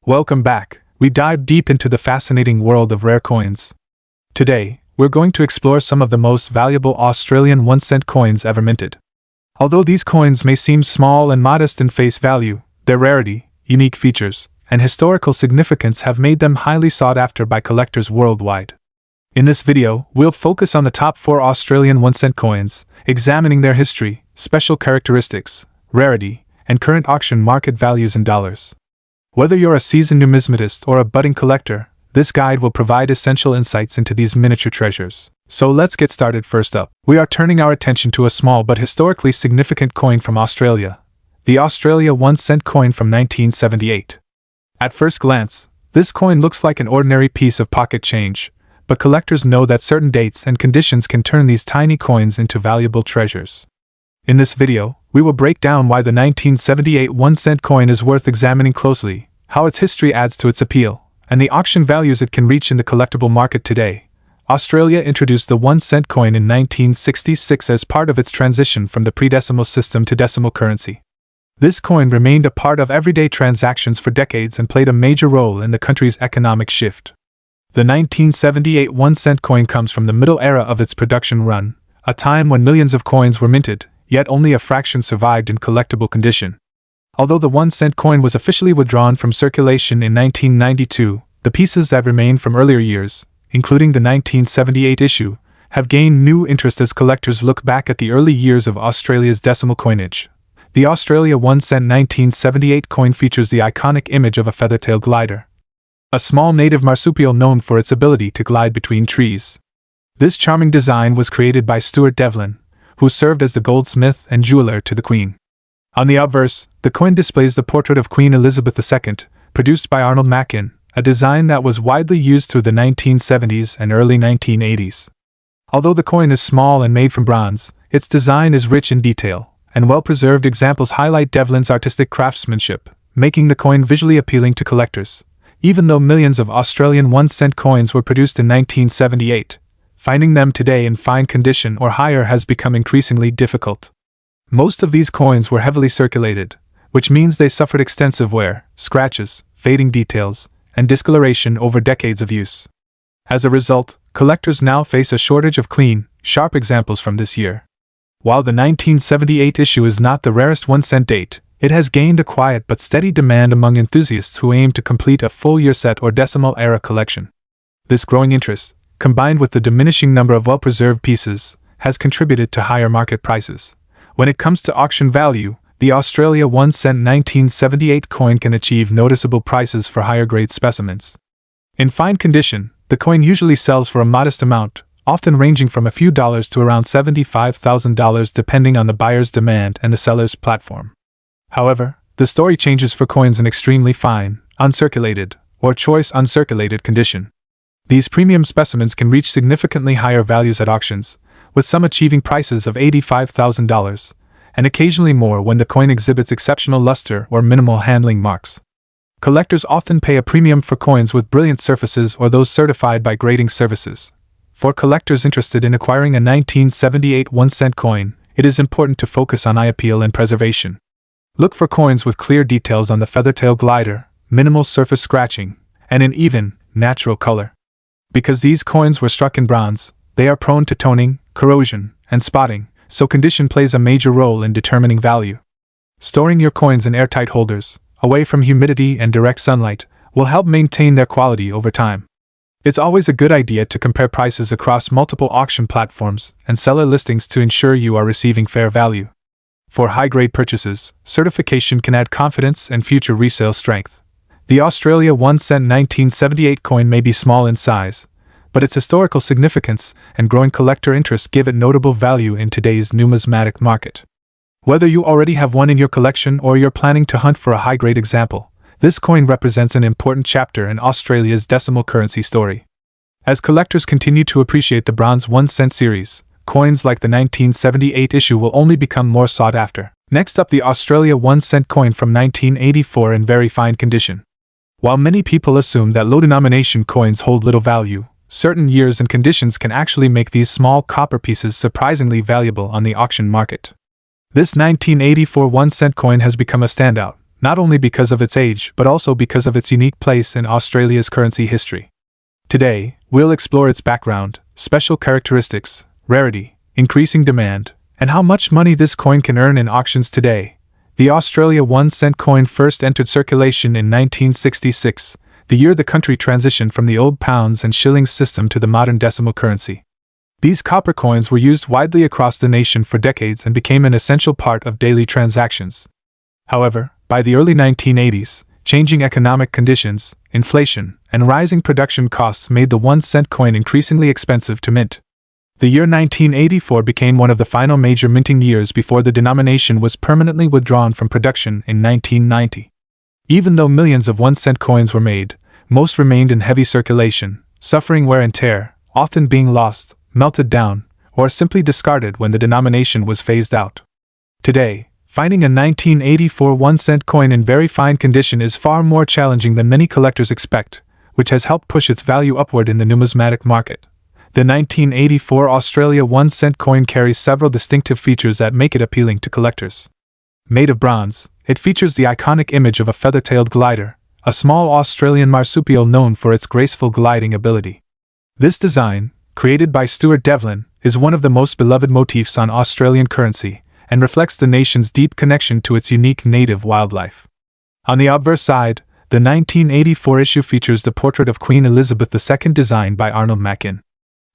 Welcome back. We dive deep into the fascinating world of rare coins. Today, we're going to explore some of the most valuable Australian 1-cent coins ever minted. Although these coins may seem small and modest in face value, their rarity, unique features, and historical significance have made them highly sought after by collectors worldwide. In this video, we'll focus on the top 4 Australian 1-cent coins, examining their history, special characteristics, rarity, and current auction market values in dollars. Whether you're a seasoned numismatist or a budding collector, this guide will provide essential insights into these miniature treasures. So let's get started. First up, we are turning our attention to a small but historically significant coin from Australia, the Australia 1-cent coin from 1978. At first glance, this coin looks like an ordinary piece of pocket change, but collectors know that certain dates and conditions can turn these tiny coins into valuable treasures. In this video, we will break down why the 1978 1-cent coin is worth examining closely, how its history adds to its appeal, and the auction values it can reach in the collectible market today. Australia introduced the 1-cent coin in 1966 as part of its transition from the pre-decimal system to decimal currency. This coin remained a part of everyday transactions for decades and played a major role in the country's economic shift. The 1978 1-cent coin comes from the middle era of its production run, a time when millions of coins were minted, yet only a fraction survived in collectible condition. Although the 1-cent coin was officially withdrawn from circulation in 1992, the pieces that remain from earlier years, including the 1978 issue, have gained new interest as collectors look back at the early years of Australia's decimal coinage. The Australia 1-cent 1978 coin features the iconic image of a feathertail glider, a small native marsupial known for its ability to glide between trees. This charming design was created by Stuart Devlin, who served as the goldsmith and jeweler to the Queen. On the obverse, the coin displays the portrait of Queen Elizabeth II, produced by Arnold Mackin, a design that was widely used through the 1970s and early 1980s. Although the coin is small and made from bronze, its design is rich in detail, and well-preserved examples highlight Devlin's artistic craftsmanship, making the coin visually appealing to collectors. Even though millions of Australian 1-cent coins were produced in 1978, finding them today in fine condition or higher has become increasingly difficult. Most of these coins were heavily circulated, which means they suffered extensive wear, scratches, fading details, and discoloration over decades of use. As a result, collectors now face a shortage of clean, sharp examples from this year. While the 1978 issue is not the rarest 1-cent date, it has gained a quiet but steady demand among enthusiasts who aim to complete a full year set or decimal era collection. This growing interest, combined with the diminishing number of well-preserved pieces, has contributed to higher market prices. When it comes to auction value, the Australia 1-cent 1978 coin can achieve noticeable prices for higher-grade specimens. In fine condition, the coin usually sells for a modest amount, often ranging from a few dollars to around $75,000 depending on the buyer's demand and the seller's platform. However, the story changes for coins in extremely fine, uncirculated, or choice uncirculated condition. These premium specimens can reach significantly higher values at auctions, with some achieving prices of $85,000, and occasionally more when the coin exhibits exceptional luster or minimal handling marks. Collectors often pay a premium for coins with brilliant surfaces or those certified by grading services. For collectors interested in acquiring a 1978 1-cent coin, it is important to focus on eye appeal and preservation. Look for coins with clear details on the feathertail glider, minimal surface scratching, and an even, natural color. Because these coins were struck in bronze, they are prone to toning, corrosion, and spotting, so condition plays a major role in determining value. Storing your coins in airtight holders, away from humidity and direct sunlight, will help maintain their quality over time. It's always a good idea to compare prices across multiple auction platforms and seller listings to ensure you are receiving fair value. For high-grade purchases, certification can add confidence and future resale strength. The Australia 1-cent 1978 coin may be small in size, but its historical significance and growing collector interest give it notable value in today's numismatic market. Whether you already have one in your collection or you're planning to hunt for a high-grade example, this coin represents an important chapter in Australia's decimal currency story. As collectors continue to appreciate the bronze 1-cent series, coins like the 1978 issue will only become more sought after. Next up, the Australia 1-cent coin from 1984 in very fine condition. While many people assume that low-denomination coins hold little value, certain years and conditions can actually make these small copper pieces surprisingly valuable on the auction market. This 1984 1-cent coin has become a standout, not only because of its age but also because of its unique place in Australia's currency history. Today, we'll explore its background, special characteristics, rarity, increasing demand, and how much money this coin can earn in auctions today. The Australia 1 cent coin first entered circulation in 1966, the year the country transitioned from the old pounds and shillings system to the modern decimal currency. These copper coins were used widely across the nation for decades and became an essential part of daily transactions. However, by the early 1980s, changing economic conditions, inflation, and rising production costs made the 1 cent coin increasingly expensive to mint. The year 1984 became one of the final major minting years before the denomination was permanently withdrawn from production in 1990. Even though millions of 1 cent coins were made, most remained in heavy circulation, suffering wear and tear, often being lost, melted down, or simply discarded when the denomination was phased out. Today, finding a 1984 1 cent coin in very fine condition is far more challenging than many collectors expect, which has helped push its value upward in the numismatic market. The 1984 Australia 1 cent coin carries several distinctive features that make it appealing to collectors. Made of bronze, it features the iconic image of a feather-tailed glider, a small Australian marsupial known for its graceful gliding ability. This design, created by Stuart Devlin, is one of the most beloved motifs on Australian currency, and reflects the nation's deep connection to its unique native wildlife. On the obverse side, the 1984 issue features the portrait of Queen Elizabeth II designed by Arnold Mackin.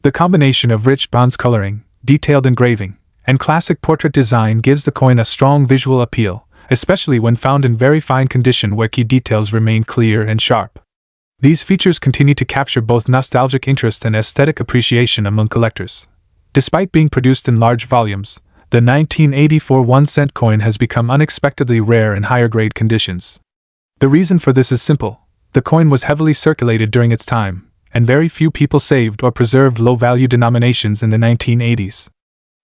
The combination of rich bronze coloring, detailed engraving, and classic portrait design gives the coin a strong visual appeal, especially when found in very fine condition where key details remain clear and sharp. These features continue to capture both nostalgic interest and aesthetic appreciation among collectors. Despite being produced in large volumes, the 1984 1 cent coin has become unexpectedly rare in higher-grade conditions. The reason for this is simple: the coin was heavily circulated during its time, and very few people saved or preserved low-value denominations in the 1980s.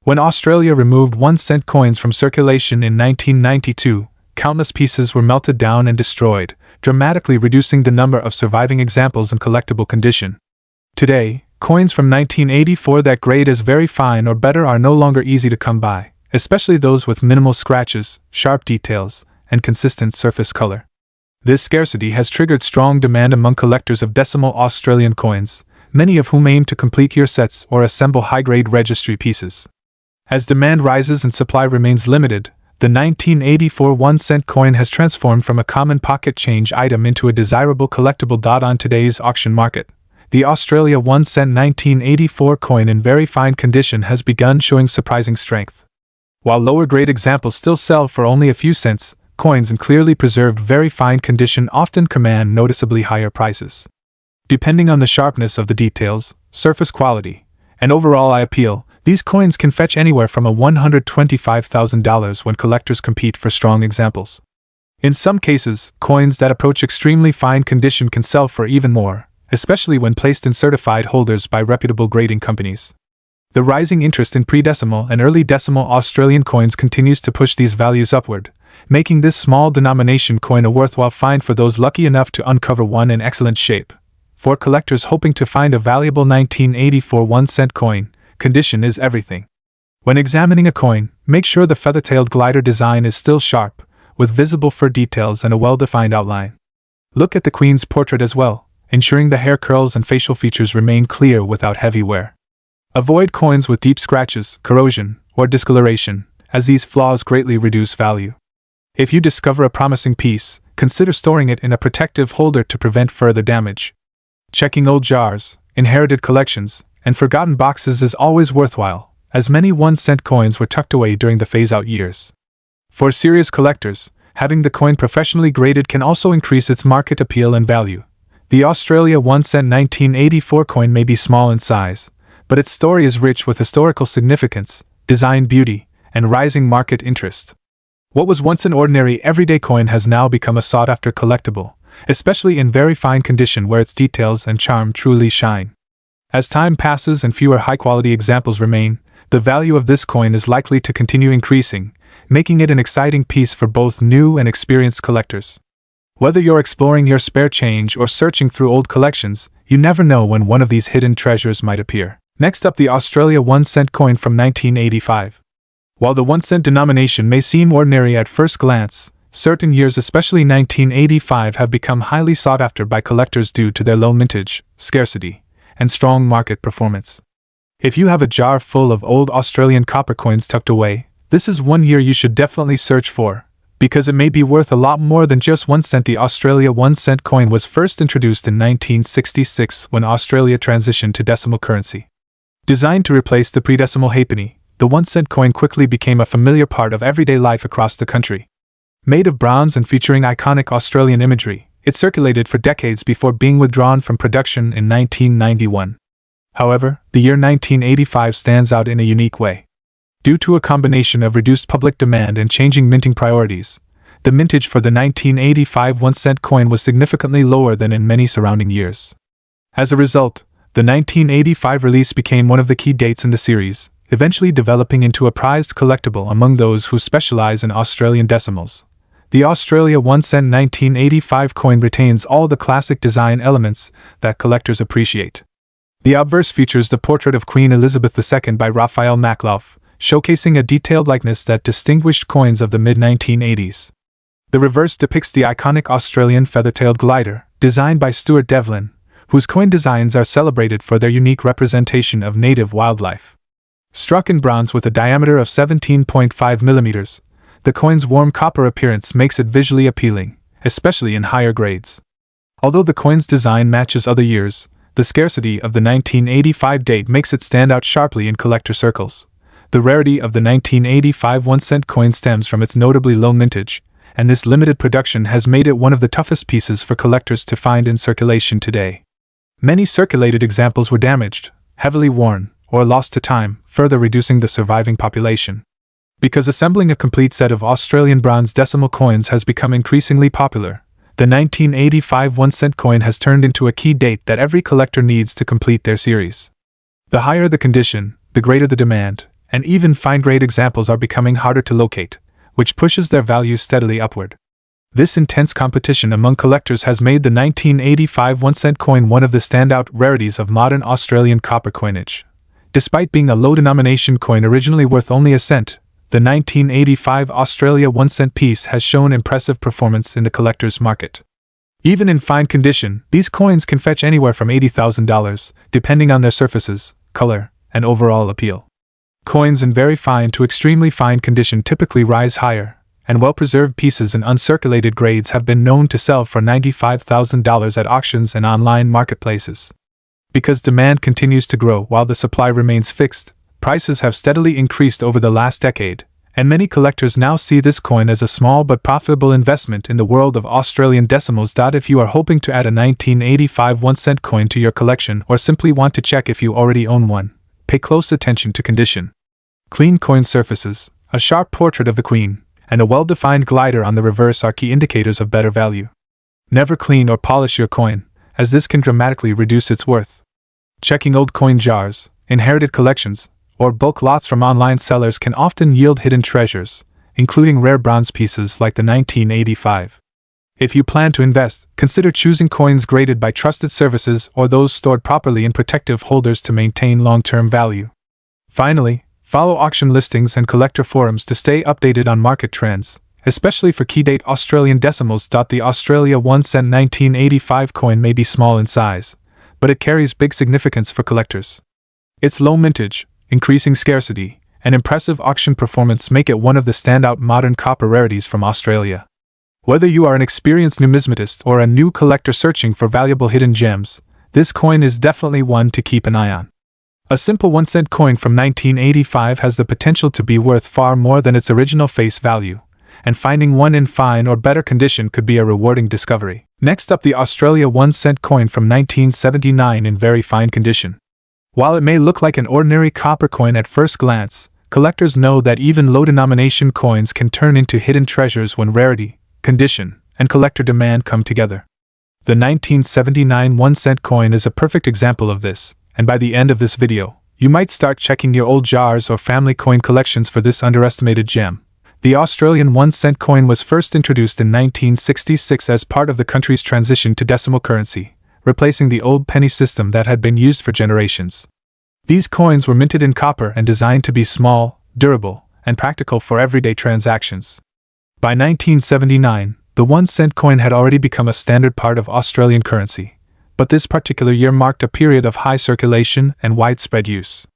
When Australia removed 1 cent coins from circulation in 1992, countless pieces were melted down and destroyed, dramatically reducing the number of surviving examples in collectible condition. Today, coins from 1984 that grade as very fine or better are no longer easy to come by, especially those with minimal scratches, sharp details, and consistent surface color. This scarcity has triggered strong demand among collectors of decimal Australian coins, many of whom aim to complete year sets or assemble high-grade registry pieces. As demand rises and supply remains limited, the 1984 1 cent coin has transformed from a common pocket change item into a desirable collectible. On today's auction market, the Australia 1 cent 1984 coin in very fine condition has begun showing surprising strength. While lower-grade examples still sell for only a few cents, coins in clearly preserved very fine condition often command noticeably higher prices. Depending on the sharpness of the details, surface quality, and overall eye appeal, these coins can fetch anywhere from $125,000 when collectors compete for strong examples. In some cases, coins that approach extremely fine condition can sell for even more, especially when placed in certified holders by reputable grading companies. The rising interest in pre-decimal and early decimal Australian coins continues to push these values upward, making this small denomination coin a worthwhile find for those lucky enough to uncover one in excellent shape. For collectors hoping to find a valuable 1984 1 cent coin, condition is everything. When examining a coin, make sure the feather-tailed glider design is still sharp, with visible fur details and a well-defined outline. Look at the Queen's portrait as well, ensuring the hair curls and facial features remain clear without heavy wear. Avoid coins with deep scratches, corrosion, or discoloration, as these flaws greatly reduce value. If you discover a promising piece, consider storing it in a protective holder to prevent further damage. Checking old jars, inherited collections, and forgotten boxes is always worthwhile, as many 1 cent coins were tucked away during the phase-out years. For serious collectors, having the coin professionally graded can also increase its market appeal and value. The Australia 1 cent 1984 coin may be small in size, but its story is rich with historical significance, design beauty, and rising market interest. What was once an ordinary everyday coin has now become a sought-after collectible, especially in very fine condition where its details and charm truly shine. As time passes and fewer high-quality examples remain, the value of this coin is likely to continue increasing, making it an exciting piece for both new and experienced collectors. Whether you're exploring your spare change or searching through old collections, you never know when one of these hidden treasures might appear. Next up, the Australia 1 cent coin from 1985. While the 1 cent denomination may seem ordinary at first glance, certain years, especially 1985, have become highly sought after by collectors due to their low mintage, scarcity, and strong market performance. If you have a jar full of old Australian copper coins tucked away, this is one year you should definitely search for, because it may be worth a lot more than just 1 cent. The Australia 1 cent coin was first introduced in 1966 when Australia transitioned to decimal currency. Designed to replace the pre-decimal halfpenny, the 1 cent coin quickly became a familiar part of everyday life across the country. Made of bronze and featuring iconic Australian imagery, it circulated for decades before being withdrawn from production in 1991. However, the year 1985 stands out in a unique way. Due to a combination of reduced public demand and changing minting priorities, the mintage for the 1985 1 cent coin was significantly lower than in many surrounding years. As a result, the 1985 release became one of the key dates in the series, eventually developing into a prized collectible among those who specialize in Australian decimals. The Australia 1 cent 1985 coin retains all the classic design elements that collectors appreciate. The obverse features the portrait of Queen Elizabeth II by Raphael Makhlouf, showcasing a detailed likeness that distinguished coins of the mid-1980s. The reverse depicts the iconic Australian feather-tailed glider, designed by Stuart Devlin, whose coin designs are celebrated for their unique representation of native wildlife. Struck in bronze with a diameter of 17.5 millimeters, the coin's warm copper appearance makes it visually appealing, especially in higher grades. Although the coin's design matches other years, the scarcity of the 1985 date makes it stand out sharply in collector circles. The rarity of the 1985 1 cent coin stems from its notably low mintage, and this limited production has made it one of the toughest pieces for collectors to find in circulation today. Many circulated examples were damaged, heavily worn, or lost to time, further reducing the surviving population. Because assembling a complete set of Australian bronze decimal coins has become increasingly popular, the 1985 1 cent coin has turned into a key date that every collector needs to complete their series. The higher the condition, the greater the demand, and even fine-grade examples are becoming harder to locate, which pushes their value steadily upward. This intense competition among collectors has made the 1985 1 cent coin one of the standout rarities of modern Australian copper coinage. Despite being a low-denomination coin originally worth only a cent, the 1985 Australia 1 cent piece has shown impressive performance in the collector's market. Even in fine condition, these coins can fetch anywhere from $80,000, depending on their surfaces, color, and overall appeal. Coins in very fine to extremely fine condition typically rise higher, and well-preserved pieces in uncirculated grades have been known to sell for $95,000 at auctions and online marketplaces. Because demand continues to grow while the supply remains fixed, prices have steadily increased over the last decade, and many collectors now see this coin as a small but profitable investment in the world of Australian decimals. If you are hoping to add a 1985 1 cent coin to your collection or simply want to check if you already own one, pay close attention to condition. Clean coin surfaces, a sharp portrait of the Queen, and a well-defined glider on the reverse are key indicators of better value. Never clean or polish your coin, as this can dramatically reduce its worth. Checking old coin jars, inherited collections, or bulk lots from online sellers can often yield hidden treasures, including rare bronze pieces like the 1985. If you plan to invest, consider choosing coins graded by trusted services or those stored properly in protective holders to maintain long-term value. Finally, follow auction listings and collector forums to stay updated on market trends, especially for key-date Australian decimals. The Australia 1 cent 1985 coin may be small in size, but it carries big significance for collectors. Its low mintage, increasing scarcity, and impressive auction performance make it one of the standout modern copper rarities from Australia. Whether you are an experienced numismatist or a new collector searching for valuable hidden gems, this coin is definitely one to keep an eye on. A simple 1 cent coin from 1985 has the potential to be worth far more than its original face value, and finding one in fine or better condition could be a rewarding discovery. Next up, the Australia 1 cent coin from 1979 in very fine condition. While it may look like an ordinary copper coin at first glance, collectors know that even low-denomination coins can turn into hidden treasures when rarity, condition, and collector demand come together. The 1979 1 cent coin is a perfect example of this, and by the end of this video, you might start checking your old jars or family coin collections for this underestimated gem. The Australian 1 cent coin was first introduced in 1966 as part of the country's transition to decimal currency, replacing the old penny system that had been used for generations. These coins were minted in copper and designed to be small, durable, and practical for everyday transactions. By 1979, the 1-cent coin had already become a standard part of Australian currency, but this particular year marked a period of high circulation and widespread use.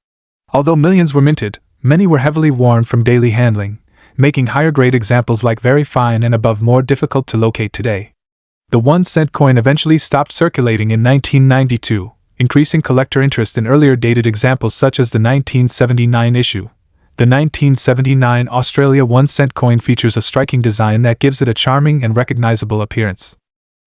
Although millions were minted, many were heavily worn from daily handling, making higher-grade examples like very fine and above more difficult to locate today. The 1-cent coin eventually stopped circulating in 1992, increasing collector interest in earlier dated examples such as the 1979 issue. The 1979 Australia 1-cent coin features a striking design that gives it a charming and recognizable appearance.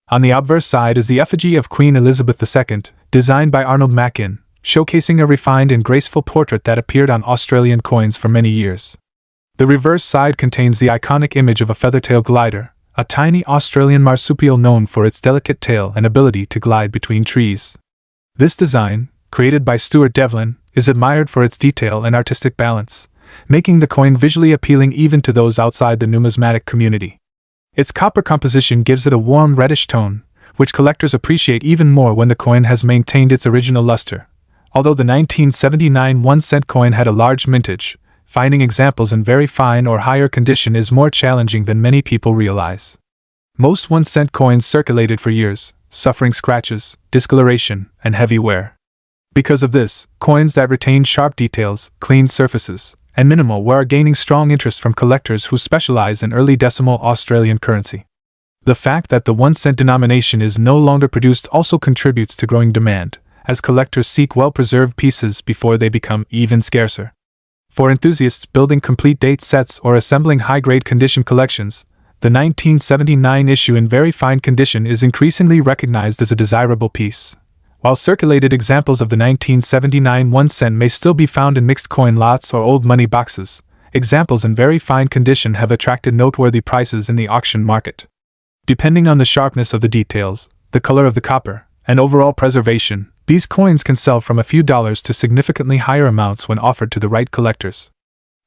On the obverse side is the effigy of Queen Elizabeth II, designed by Arnold Mackin, showcasing a refined and graceful portrait that appeared on Australian coins for many years. The reverse side contains the iconic image of a feathertail glider, a tiny Australian marsupial known for its delicate tail and ability to glide between trees. This design, created by Stuart Devlin, is admired for its detail and artistic balance, making the coin visually appealing even to those outside the numismatic community. Its copper composition gives it a warm reddish tone, which collectors appreciate even more when the coin has maintained its original luster. Although the 1979 1-cent coin had a large mintage, finding examples in very fine or higher condition is more challenging than many people realize. Most 1-cent coins circulated for years, suffering scratches, discoloration, and heavy wear. Because of this, coins that retain sharp details, clean surfaces, and minimal wear are gaining strong interest from collectors who specialize in early decimal Australian currency. The fact that the 1-cent denomination is no longer produced also contributes to growing demand, as collectors seek well-preserved pieces before they become even scarcer. For enthusiasts building complete date sets or assembling high-grade condition collections, the 1979 issue in very fine condition is increasingly recognized as a desirable piece. While circulated examples of the 1979 1-cent may still be found in mixed coin lots or old money boxes, examples in very fine condition have attracted noteworthy prices in the auction market. Depending on the sharpness of the details, the color of the copper, and overall preservation, these coins can sell from a few dollars to significantly higher amounts when offered to the right collectors.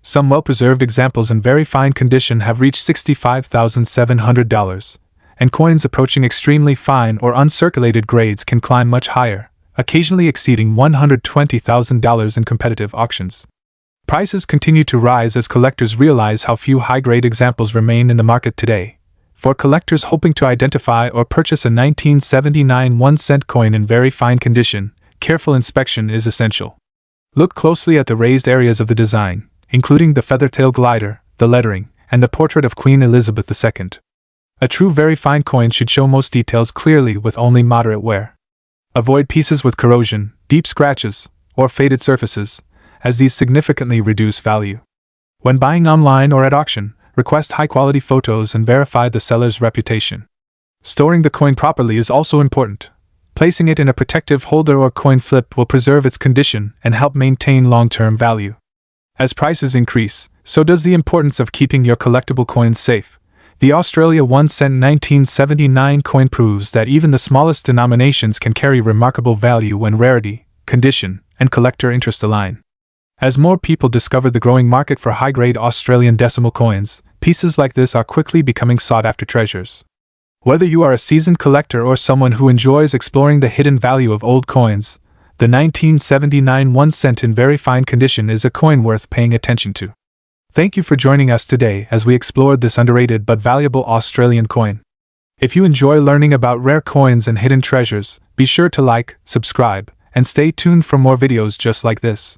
Some well-preserved examples in very fine condition have reached $65,700, and coins approaching extremely fine or uncirculated grades can climb much higher, occasionally exceeding $120,000 in competitive auctions. Prices continue to rise as collectors realize how few high-grade examples remain in the market today. For collectors hoping to identify or purchase a 1979 1-cent coin in very fine condition, careful inspection is essential. Look closely at the raised areas of the design, including the feathertail glider, the lettering, and the portrait of Queen Elizabeth II. A true very fine coin should show most details clearly with only moderate wear. Avoid pieces with corrosion, deep scratches, or faded surfaces, as these significantly reduce value. When buying online or at auction, request high-quality photos and verify the seller's reputation. Storing the coin properly is also important. Placing it in a protective holder or coin flip will preserve its condition and help maintain long-term value. As prices increase, so does the importance of keeping your collectible coins safe. The Australia 1-cent 1979 coin proves that even the smallest denominations can carry remarkable value when rarity, condition, and collector interest align. As more people discover the growing market for high-grade Australian decimal coins, pieces like this are quickly becoming sought-after treasures. Whether you are a seasoned collector or someone who enjoys exploring the hidden value of old coins, the 1979 1-cent in very fine condition is a coin worth paying attention to. Thank you for joining us today as we explored this underrated but valuable Australian coin. If you enjoy learning about rare coins and hidden treasures, be sure to like, subscribe, and stay tuned for more videos just like this.